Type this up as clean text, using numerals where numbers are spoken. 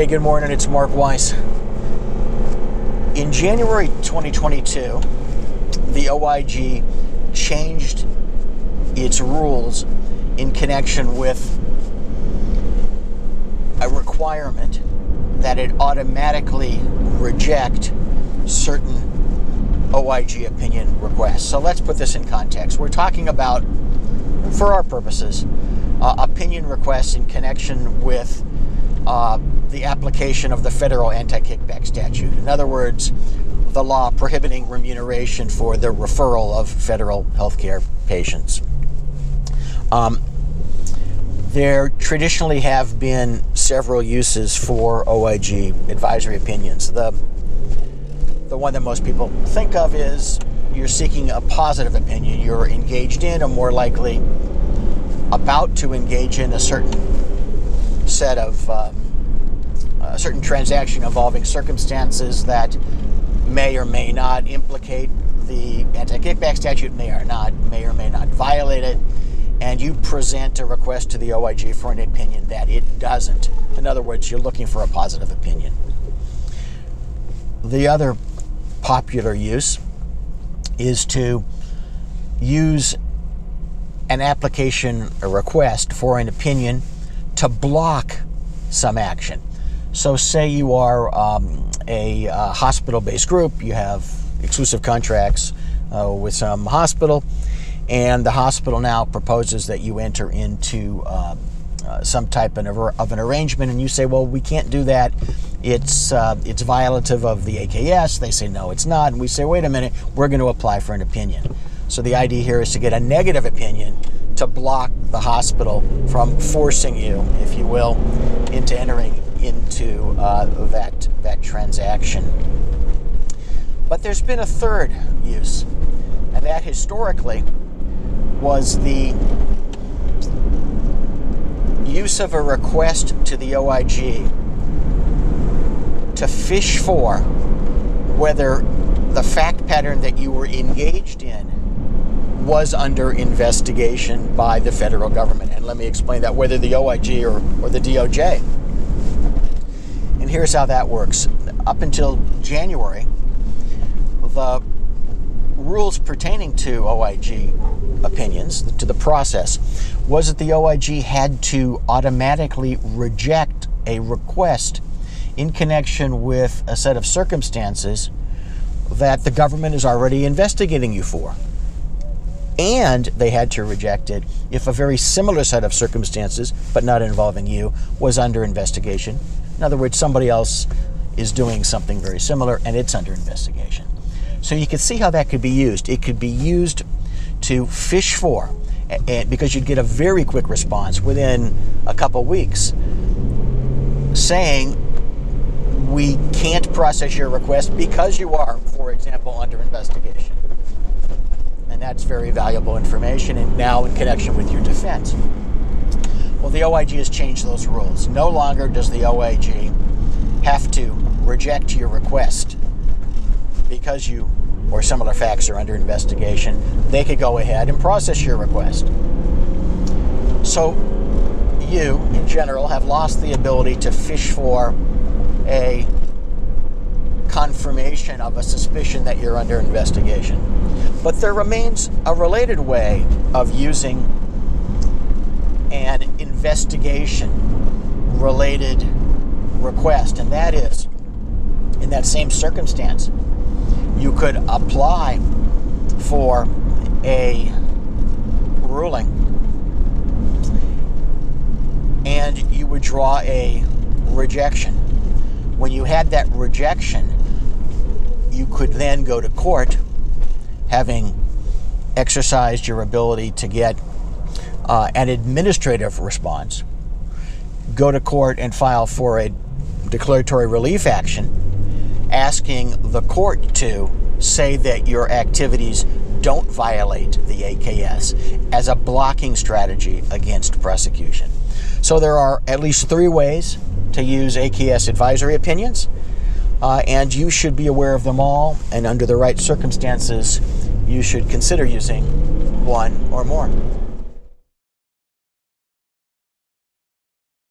Hey, good morning. It's Mark Weiss. In January 2022, the OIG changed its rules in connection with a requirement that it automatically reject certain OIG opinion requests. So let's put this in context. We're talking about, for our purposes, opinion requests in connection with the application of the federal anti-kickback statute. In other words, the law prohibiting remuneration for the referral of federal healthcare patients. There traditionally have been several uses for OIG advisory opinions. The one that most people think of is you're seeking a positive opinion. You're engaged in, or more likely about to engage in, a certain set of a certain transaction involving circumstances that may or may not implicate the anti-kickback statute, may or may not violate it, and you present a request to the OIG for an opinion that it doesn't. In other words, you're looking for a positive opinion. The other popular use is to use an application, a request for an opinion to block some action. So say you are a hospital-based group, you have exclusive contracts with some hospital, and the hospital now proposes that you enter into some type of an arrangement, and you say, well, we can't do that. It's violative of the AKS. They say, no, it's not. And we say, wait a minute, we're going to apply for an opinion. So the idea here is to get a negative opinion to block the hospital from forcing you, if you will, into entering into that transaction. But there's been a third use, and that historically was the use of a request to the OIG to fish for whether the fact pattern that you were engaged in was under investigation by the federal government. And let me explain that, whether the OIG or the DOJ. And here's how that works. Up until January, the rules pertaining to OIG opinions, to the process, was that the OIG had to automatically reject a request in connection with a set of circumstances that the government is already investigating you for. And they had to reject it if a very similar set of circumstances, but not involving you, was under investigation. In other words, somebody else is doing something very similar and it's under investigation. So you can see how that could be used. It could be used to fish for, because you'd get a very quick response within a couple weeks saying, we can't process your request because you are, for example, under investigation. And that's very valuable information, and now in connection with your defense. Well, the OIG has changed those rules. No longer does the OIG have to reject your request because you or similar facts are under investigation. They could go ahead and process your request. So you, in general, have lost the ability to fish for a confirmation of a suspicion that you're under investigation. But there remains a related way of using an investigation-related request, and that is, in that same circumstance, you could apply for a ruling and you would draw a rejection. When you had that rejection, you could then go to court, having exercised your ability to get an administrative response, go to court and file for a declaratory relief action, asking the court to say that your activities don't violate the AKS as a blocking strategy against prosecution. So there are at least 3 ways to use AKS advisory opinions, and you should be aware of them all, and under the right circumstances, you should consider using one or more.